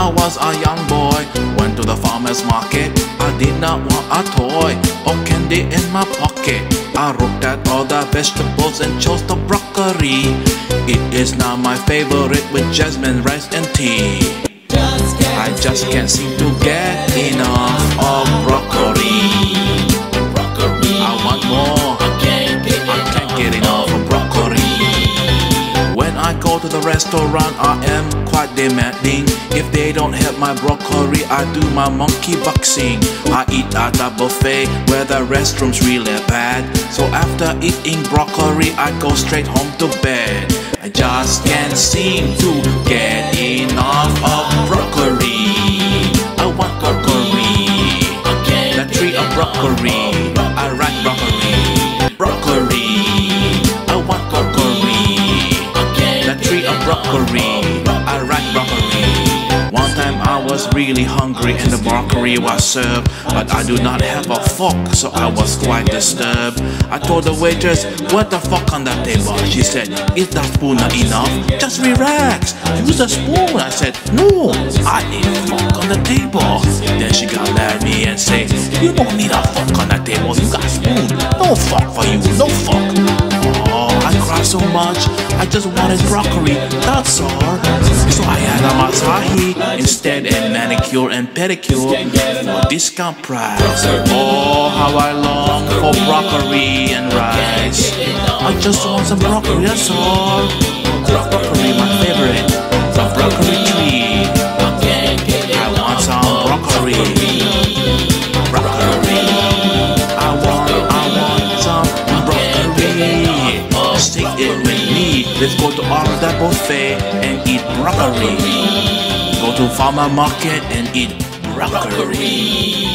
was a young boy, went to the farmer's market. I did not want a toy or candy in my pocket. I looked at all the vegetables and chose the broccoli. It is now my favorite with jasmine rice and tea. I just can't seem to get enough of broccoli. I want more. I can't get enough of broccoli. When I go to the restaurant, I am quite demanding. If they don't have my broccoli, I do my monkey boxing. I eat at the buffet where the restroom's really bad. So after eating broccoli, I go straight home to bed. I just can't seem to get enough of broccoli. I want broccoli. The tree of broccoli. I like broccoli. Broccoli. I want broccoli. The tree of broccoli. I like broccoli. One time I was really hungry and the broccoli was served, but I do not have a fork, so I was quite disturbed. I told the waitress, "What the fuck on that table?" She said, "Is that spoon not enough? Just relax, use a spoon." I said, "No, I need a fork on the table." Then she got mad at me and said, "You don't need a fork on the table, you got a spoon. No fork for you, no fork." Oh, I cried so much, I just wanted broccoli, that's all. So I had a Masahi instead, and manicure and pedicure for discount price. Oh, how I long for broccoli and rice. I just want some broccoli, that's all. Broccoli, my favorite. The broccoli tree. I want some broccoli. Broccoli. I want some broccoli. Stick it with me. Let's go to all that buffet and eat broccoli. Go to farmer market and eat broccoli.